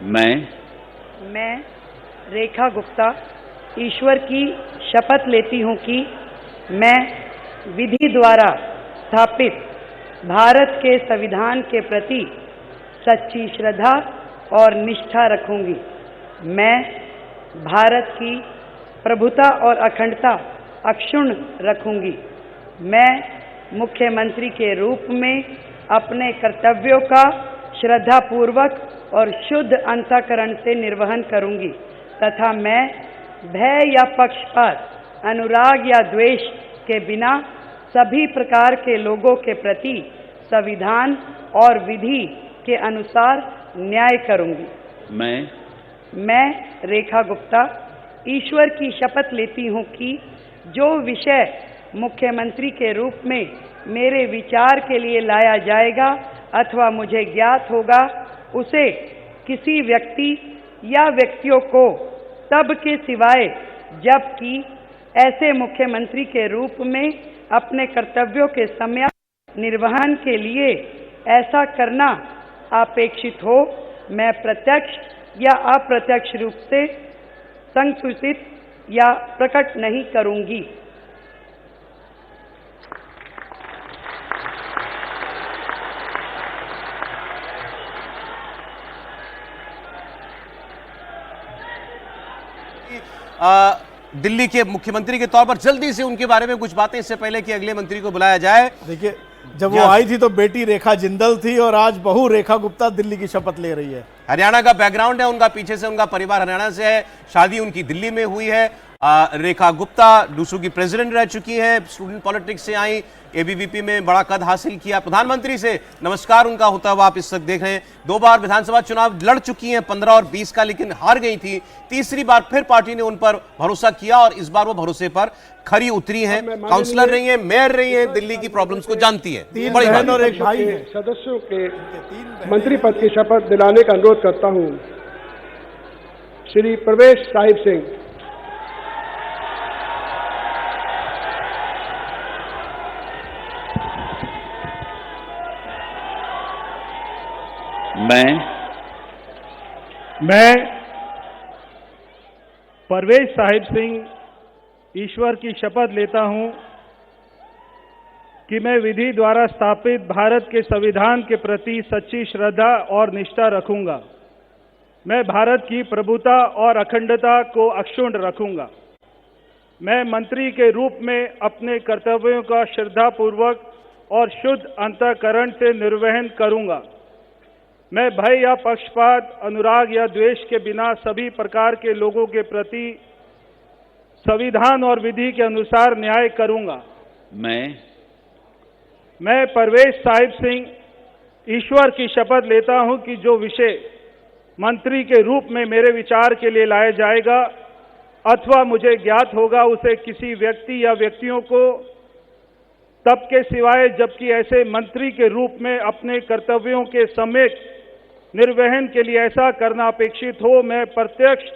मैं रेखा गुप्ता ईश्वर की शपथ लेती हूँ कि मैं विधि द्वारा स्थापित भारत के संविधान के प्रति सच्ची श्रद्धा और निष्ठा रखूंगी। मैं भारत की प्रभुता और अखंडता अक्षुण्ण रखूंगी। मैं मुख्यमंत्री के रूप में अपने कर्तव्यों का श्रद्धापूर्वक और शुद्ध अंतःकरण से निर्वहन करूंगी तथा मैं भय या पक्षपात, अनुराग या द्वेष के बिना सभी प्रकार के लोगों के प्रति संविधान और विधि के अनुसार न्याय करूंगी। मैं रेखा गुप्ता ईश्वर की शपथ लेती हूँ कि जो विषय मुख्यमंत्री के रूप में मेरे विचार के लिए लाया जाएगा अथवा मुझे ज्ञात होगा, उसे किसी व्यक्ति या व्यक्तियों को तब के सिवाय जबकि ऐसे मुख्यमंत्री के रूप में अपने कर्तव्यों के सम्यक निर्वहन के लिए ऐसा करना अपेक्षित हो, मैं प्रत्यक्ष या अप्रत्यक्ष रूप से संसूचित या प्रकट नहीं करूंगी। दिल्ली के मुख्यमंत्री के तौर पर जल्दी से उनके बारे में कुछ बातें, इससे पहले कि अगले मंत्री को बुलाया जाए। देखिए, जब वो आई थी तो बेटी रेखा जिंदल थी और आज बहू रेखा गुप्ता दिल्ली की शपथ ले रही है। हरियाणा का बैकग्राउंड है उनका, पीछे से उनका परिवार हरियाणा से है, शादी उनकी दिल्ली में हुई है। रेखा गुप्ता डूसू की प्रेसिडेंट रह चुकी है, स्टूडेंट पॉलिटिक्स से आई, एबीवीपी में बड़ा कद हासिल किया, प्रधानमंत्री से नमस्कार उनका होता हुआ आप इस वक्त देख रहे हैं। 2 बार विधानसभा चुनाव लड़ चुकी हैं, 15 और 20 का, लेकिन हार गई थी। तीसरी बार फिर पार्टी ने उन पर भरोसा किया और इस बार वो भरोसे पर खरी उतरी हैं। काउंसलर रही हैं, मेयर रही हैं, दिल्ली की प्रॉब्लम्स को जानती है। बड़ी बहन और एक भाई है। सदस्यों के मंत्री पद की शपथ दिलाने का अनुरोध करता हूं। श्री प्रवेश साहिब सिंह। मैं परवेज साहिब सिंह ईश्वर की शपथ लेता हूं कि मैं विधि द्वारा स्थापित भारत के संविधान के प्रति सच्ची श्रद्धा और निष्ठा रखूंगा। मैं भारत की प्रभुता और अखंडता को अक्षुण्ण रखूंगा। मैं मंत्री के रूप में अपने कर्तव्यों का श्रद्धापूर्वक और शुद्ध अंतःकरण से निर्वहन करूंगा। मैं भय या पक्षपात, अनुराग या द्वेष के बिना सभी प्रकार के लोगों के प्रति संविधान और विधि के अनुसार न्याय करूंगा। मैं परवेज साहिब सिंह ईश्वर की शपथ लेता हूं कि जो विषय मंत्री के रूप में मेरे विचार के लिए लाया जाएगा अथवा मुझे ज्ञात होगा, उसे किसी व्यक्ति या व्यक्तियों को तब के सिवाय जबकि ऐसे मंत्री के रूप में अपने कर्तव्यों के सम्यक निर्वहन के लिए ऐसा करना अपेक्षित हो, मैं प्रत्यक्ष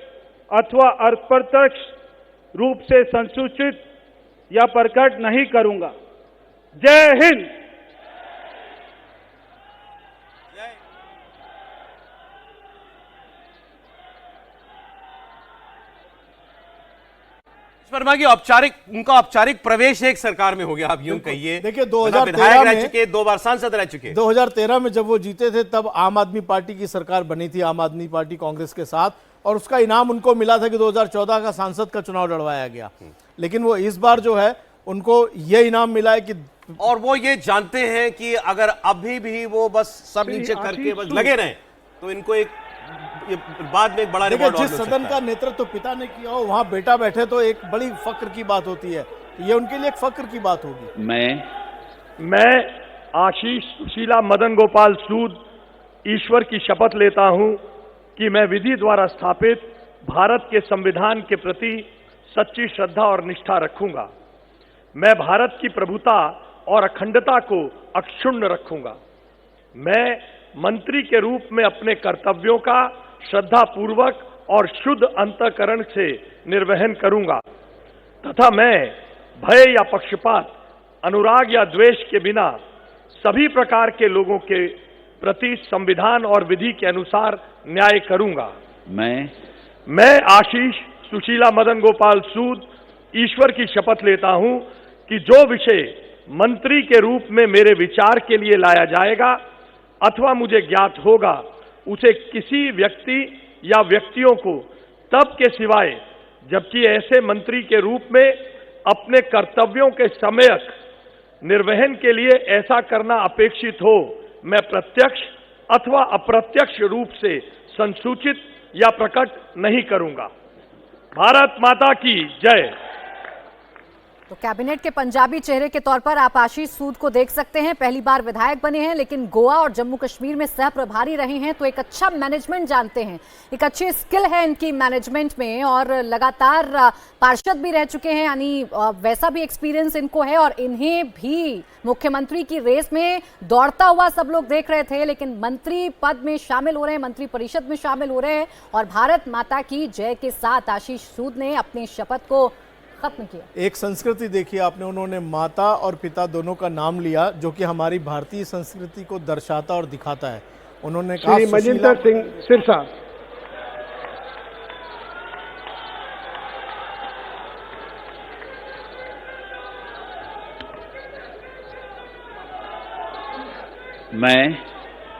अथवा अप्रत्यक्ष रूप से संसूचित या प्रकट नहीं करूंगा। जय हिंद। वर्मा की उनका औपचारिक प्रवेश एक सरकार में हो गया, आप यूं कहिए। देखिए, 2013 विधायक रह में चुके, 2 बार सांसद रह चुके। 2013 में जब वो जीते थे तब आम आदमी पार्टी की सरकार बनी थी, आम आदमी पार्टी कांग्रेस के साथ, और उसका इनाम उनको मिला था कि 2014 का सांसद का चुनाव लड़वाया गया। लेकिन वो इस बार जो है उनको ये इनाम मिला है कि, और वो ये जानते हैं कि अगर अभी भी वो बस सब नीचे करके बस लगे रहे तो इनको एक ये बाद में एक बड़ा रिवॉर्ड जिस सदन का नेतृत्व तो पिता ने किया हो वहां बेटा बैठे तो एक बड़ी फक्र की बात होती है। ये उनके लिए एक फक्र की बात होगी। मैं आशीष सुशीला मदन गोपाल सूद ईश्वर की शपथ लेता हूं कि मैं विधि द्वारा स्थापित भारत के संविधान के प्रति सच्ची श्रद्धा और निष्ठा रखूंगा। मैं भारत की प्रभुता और अखंडता को अक्षुण्ण रखूंगा। मैं मंत्री के रूप में अपने कर्तव्यों का श्रद्धापूर्वक और शुद्ध अंतःकरण से निर्वहन करूंगा तथा मैं भय या पक्षपात, अनुराग या द्वेष के बिना सभी प्रकार के लोगों के प्रति संविधान और विधि के अनुसार न्याय करूंगा। मैं आशीष सुशीला मदन गोपाल सूद ईश्वर की शपथ लेता हूं कि जो विषय मंत्री के रूप में मेरे विचार के लिए लाया जाएगा अथवा मुझे ज्ञात होगा, उसे किसी व्यक्ति या व्यक्तियों को तब के सिवाय जबकि ऐसे मंत्री के रूप में अपने कर्तव्यों के सम्यक निर्वहन के लिए ऐसा करना अपेक्षित हो, मैं प्रत्यक्ष अथवा अप्रत्यक्ष रूप से संसूचित या प्रकट नहीं करूंगा। भारत माता की जय। तो कैबिनेट के पंजाबी चेहरे के तौर पर आप आशीष सूद को देख सकते हैं। पहली बार विधायक बने हैं, लेकिन गोवा और जम्मू कश्मीर में सह प्रभारी रहे हैं, तो एक अच्छा मैनेजमेंट जानते हैं, एक अच्छी स्किल है इनकी मैनेजमेंट में, और लगातार पार्षद भी रह चुके हैं, यानी वैसा भी एक्सपीरियंस इनको है। और इन्हें भी मुख्यमंत्री की रेस में दौड़ता हुआ सब लोग देख रहे थे, लेकिन मंत्री पद में शामिल हो रहे हैं, मंत्री परिषद में शामिल हो रहे हैं, और भारत माता की जय के साथ आशीष सूद ने अपनी शपथ को खत्म किया। एक संस्कृति देखिए आपने, उन्होंने माता और पिता दोनों का नाम लिया, जो कि हमारी भारतीय संस्कृति को दर्शाता और दिखाता है। उन्होंने कहा श्री मजिंदर सिंह सिरसा।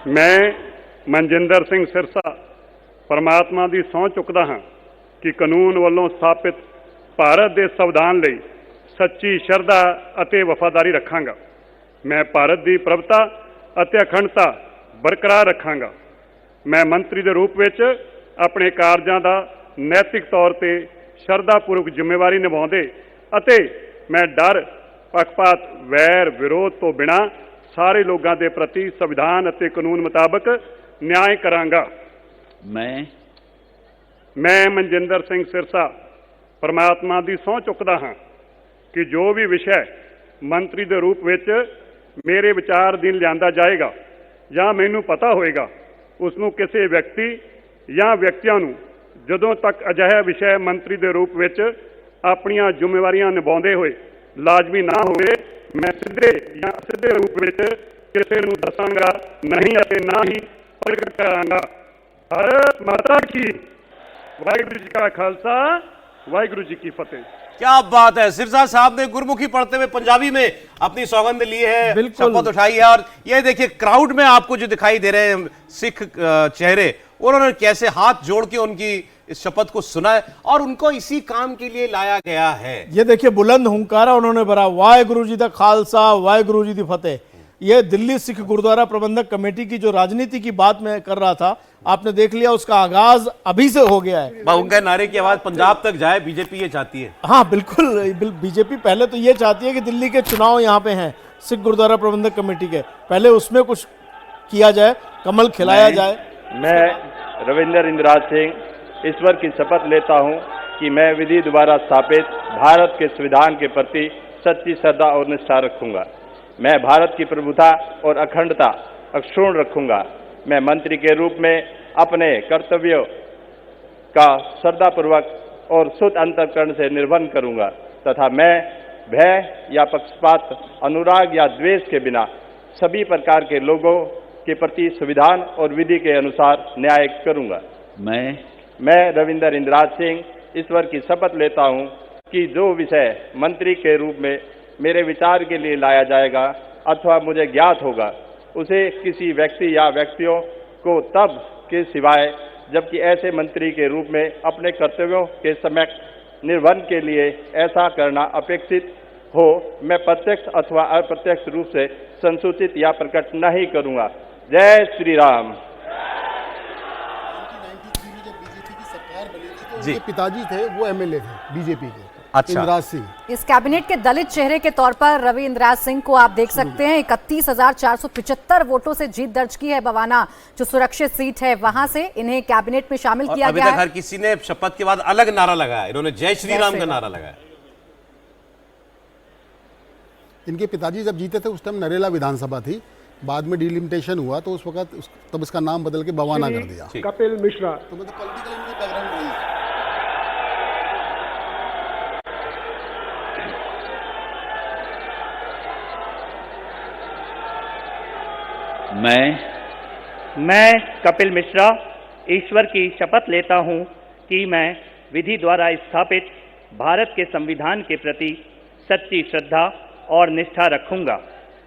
मैं मनजिंदर सिंह सिरसा परमात्मा ਦੀ ਸਹੁੰ ਚੁੱਕਦਾ ਹਾਂ ਕਿ ਕਾਨੂੰਨ ਵੱਲੋਂ ਸਥਾਪਿਤ ਭਾਰਤ ਦੇ ਸੰਵਿਧਾਨ ਲਈ ਸੱਚੀ ਸ਼ਰਧਾ ਅਤੇ ਵਫਾਦਾਰੀ ਰੱਖਾਂਗਾ। ਮੈਂ ਭਾਰਤ ਦੀ ਪ੍ਰਭੁਤਾ ਅਤੇ ਅਖੰਡਤਾ ਬਰਕਰਾਰ ਰੱਖਾਂਗਾ। ਮੈਂ ਮੰਤਰੀ ਦੇ ਰੂਪ ਵਿੱਚ ਆਪਣੇ ਕਾਰਜਾਂ ਦਾ ਨੈਤਿਕ ਤੌਰ ਤੇ ਸ਼ਰਧਾਪੂਰਵਕ ਜ਼ਿੰਮੇਵਾਰੀ ਨਿਭਾਉਂਦੇ ਅਤੇ ਮੈਂ ਡਰ ਪੱਖਪਾਤ ਵੈਰ ਵਿਰੋਧ ਤੋਂ ਬਿਨਾਂ ਸਾਰੇ ਲੋਕਾਂ ਦੇ ਪ੍ਰਤੀ ਸੰਵਿਧਾਨ ਅਤੇ ਕਾਨੂੰਨ ਮੁਤਾਬਕ ਨਿਆਂ ਕਰਾਂਗਾ। ਮੈਂ ਮਨਜਿੰਦਰ ਸਿੰਘ ਸਿਰਸਾ परमात्मा की सਹੁੰ चुकता हाँ कि जो भी विषय मंत्री के रूप में मेरे विचार अधीन लिया जाएगा या मैनू पता होएगा, उसनों किसी व्यक्ति या व्यक्तियों जदों तक अजिहा विषय मंत्री के रूप में अपनियां जिम्मेवारियां निभाते हुए लाजमी ना होवे, मैं सीधे या सीधे रूप में किसी नूं दसांगा नहीं अते ना ही प्रगट करांगा। भारत माता की। वाहिगुरू जी का खालसा, वाहिगुरू जी की फतेह। क्या बात है, सिरसा साहब ने गुरमुखी पढ़ते हुए पंजाबी में अपनी सौगंध ली है, शपथ उठाई है। और ये देखिए क्राउड में आपको जो दिखाई दे रहे हैं सिख चेहरे, उन्होंने कैसे हाथ जोड़ के उनकी इस शपथ को सुना है और उनको इसी काम के लिए लाया गया है। ये देखिए बुलंद हुंकारा उन्होंने भरा, वाहिगुरू जी दा खालसा वाहिगुरू जी दी फतेह। ये दिल्ली सिख गुरुद्वारा प्रबंधक कमेटी की जो राजनीति की बात मैं कर रहा था, आपने देख लिया, उसका आगाज अभी से हो गया है। उनके नारे की आवाज पंजाब तक जाए, बीजेपी ये चाहती है। हाँ बिल्कुल, बीजेपी पहले तो ये चाहती है कि दिल्ली के चुनाव यहाँ पे हैं सिख गुरुद्वारा प्रबंधक कमेटी के, पहले उसमें कुछ किया जाए, कमल खिलाया जाए। मैं रविंदर इंद्राज सिंह ईश्वर की शपथ लेता हूँ कि मैं विधि द्वारा स्थापित भारत के संविधान के प्रति सच्ची श्रद्धा और निष्ठा रखूंगा। मैं भारत की प्रभुता और अखंडता अक्षुण्ण रखूंगा। मैं मंत्री के रूप में अपने कर्तव्यों का श्रद्धापूर्वक और शुद्ध अंतःकरण से निर्वहन करूंगा तथा मैं भय या पक्षपात, अनुराग या द्वेष के बिना सभी प्रकार के लोगों के प्रति संविधान और विधि के अनुसार न्याय करूंगा। मैं रविंदर इंद्राज सिंह ईश्वर की शपथ लेता हूं कि जो विषय मंत्री के रूप में मेरे विचार के लिए लाया जाएगा अथवा मुझे ज्ञात होगा, उसे किसी व्यक्ति या व्यक्तियों को तब के सिवाय जबकि ऐसे मंत्री के रूप में अपने कर्तव्यों के सम्यक निर्वहन के लिए ऐसा करना अपेक्षित हो, मैं प्रत्यक्ष अथवा अप्रत्यक्ष रूप से संसूचित या प्रकट नहीं करूंगा। जय श्री राम। जी पिताजी थे वो एमएलए थे बीजेपी के, अच्छा। इंद्राज सिंह। इस कैबिनेट के दलित चेहरे के तौर पर रवि इंद्राज सिंह को आप देख सकते हैं। 31,475 वोटों से जीत दर्ज की है बवाना, जो सुरक्षित सीट है, वहां से इन्हें कैबिनेट में शामिल किया गया है। अभी तक हर किसी ने शपथ के बाद अलग नारा लगाया, इन्होंने जय श्री राम का नारा लगाया। इनके पिताजी जब जीते थे उस टाइम नरेला विधानसभा थी, बाद में डिलिमिटेशन हुआ तो उस वक्त तब इसका नाम बदल के बवाना कर दिया। कपिल मिश्रा। तो मतलब पॉलिटिकल इनकी बैकग्राउंड रही है। मैं कपिल मिश्रा ईश्वर की शपथ लेता हूँ कि मैं विधि द्वारा स्थापित भारत के संविधान के प्रति सच्ची श्रद्धा और निष्ठा रखूँगा।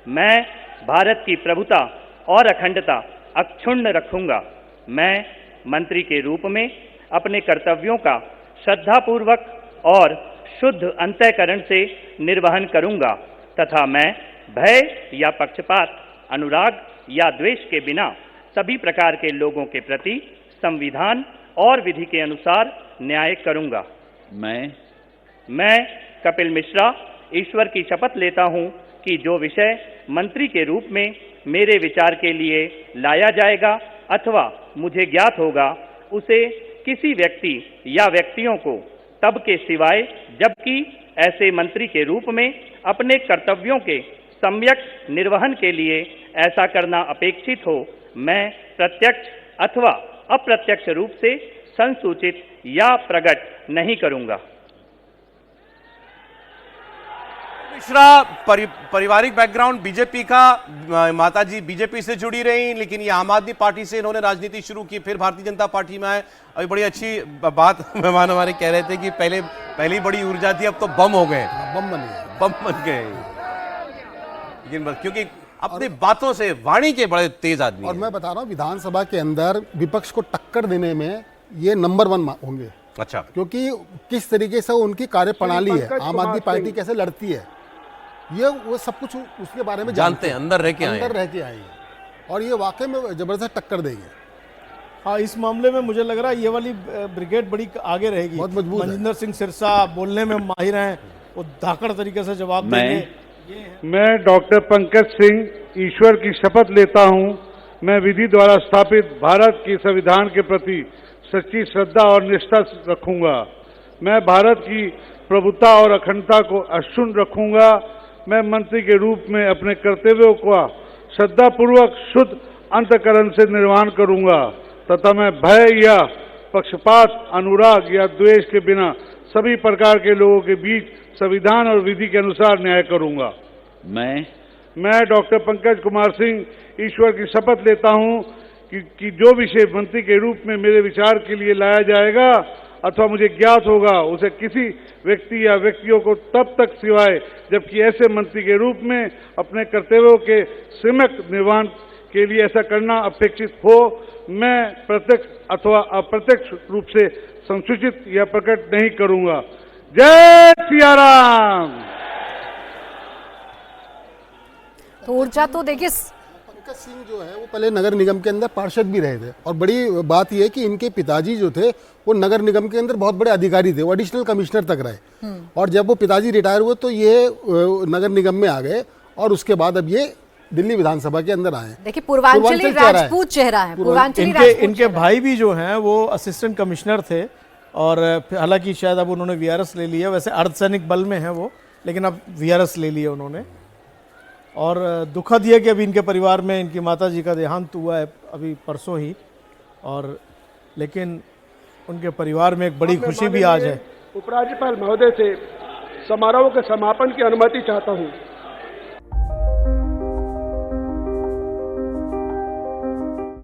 मैं भारत की प्रभुता और अखंडता अक्षुण्ण रखूँगा। मैं मंत्री के रूप में अपने कर्तव्यों का श्रद्धापूर्वक और शुद्ध अंतःकरण से निर्वहन करूँगा तथा मैं भय या पक्षपात, अनुराग या द्वेष के बिना सभी प्रकार के लोगों के प्रति संविधान और विधि के अनुसार न्याय करूँगा। मैं कपिल मिश्रा ईश्वर की शपथ लेता हूँ कि जो विषय मंत्री के रूप में मेरे विचार के लिए लाया जाएगा अथवा मुझे ज्ञात होगा, उसे किसी व्यक्ति या व्यक्तियों को तब के सिवाय जबकि ऐसे मंत्री के रूप में अपने कर्तव्यों के सम्यक निर्वहन के लिए ऐसा करना अपेक्षित हो, मैं प्रत्यक्ष अथवा अप्रत्यक्ष रूप से संसूचित या प्रकट नहीं करूँगा। मिश्रा पारिवारिक बैकग्राउंड बीजेपी का, माताजी बीजेपी से जुड़ी रही, लेकिन ये आम आदमी पार्टी से इन्होंने राजनीति शुरू की, फिर भारतीय जनता पार्टी में आए। अभी बड़ी अच्छी बात मेहमान हमारे कह रहे थे कि पहली बड़ी ऊर्जा थी, अब तो बम हो गए, बम बन गए। लेकिन क्योंकि अपनी बातों से, वाणी के बड़े तेज आदमी। और मैं बता रहा हूँ, विधानसभा के अंदर विपक्ष को टक्कर देने में ये नंबर 1 होंगे। अच्छा, क्योंकि किस तरीके से उनकी कार्यप्रणाली है, आम आदमी पार्टी कैसे लड़ती है, ये वो सब कुछ उसके बारे में जानते हैं, अंदर रह के आए हैं और ये वाकई में जबरदस्त टक्कर देंगे। हाँ, इस मामले में मुझे लग रहा है ये वाली ब्रिगेड बड़ी आगे रहेगी, बहुत मजबूत है। मनजिंदर सिंह सिरसा बोलने में माहिर हैं, वो धाकड़ तरीके से जवाब देंगे। मैं डॉक्टर पंकज सिंह ईश्वर की शपथ लेता हूं, मैं विधि द्वारा स्थापित भारत के संविधान के प्रति सच्ची श्रद्धा और निष्ठा रखूंगा। मैं भारत की प्रभुता और अखंडता को अक्षुण्ण रखूंगा। मैं मंत्री के रूप में अपने कर्तव्यों का श्रद्धापूर्वक शुद्ध अंतःकरण से निर्वहन करूंगा तथा मैं भय या पक्षपात, अनुराग या द्वेष के बिना सभी प्रकार के लोगों के बीच संविधान और विधि के अनुसार न्याय करूंगा। मैं डॉक्टर पंकज कुमार सिंह ईश्वर की शपथ लेता हूं कि जो विषय मंत्री के रूप में मेरे विचार के लिए लाया जाएगा अथवा मुझे ज्ञात होगा, उसे किसी व्यक्ति या व्यक्तियों को तब तक सिवाय जबकि ऐसे मंत्री के रूप में अपने कर्तव्यों के सम्यक निर्वहन के लिए ऐसा करना अपेक्षित हो, मैं प्रत्यक्ष अथवा अप्रत्यक्ष रूप से संसूचित या प्रकट नहीं करूंगा। जय सिया राम। तो ऊर्जा तो देखिए, पंकज सिंह जो है वो पहले नगर निगम के अंदर पार्षद भी रहे थे और बड़ी बात यह है कि इनके पिताजी जो थे वो नगर निगम के अंदर बहुत बड़े अधिकारी थे, वो एडिशनल कमिश्नर तक रहे और जब वो पिताजी रिटायर हुए तो ये नगर निगम में आ गए और उसके बाद अब ये दिल्ली विधानसभा के अंदर आए। देखिए पूर्वांचली राजपूत चेहरा है, पूर्वांचली इनके भाई भी जो हैं वो असिस्टेंट कमिश्नर थे और हालांकि शायद अब उन्होंने वीआरएस ले लिया, वैसे अर्धसैनिक बल में है वो, लेकिन अब वीआरएस ले लिया उन्होंने। और दुखद यह कि अभी इनके परिवार में इनकी माता जी का देहांत हुआ है अभी परसों ही, और लेकिन उनके परिवार में एक बड़ी खुशी भी आज है। उपराज्यपाल महोदय से समारोह के समापन की अनुमति चाहता हूँ।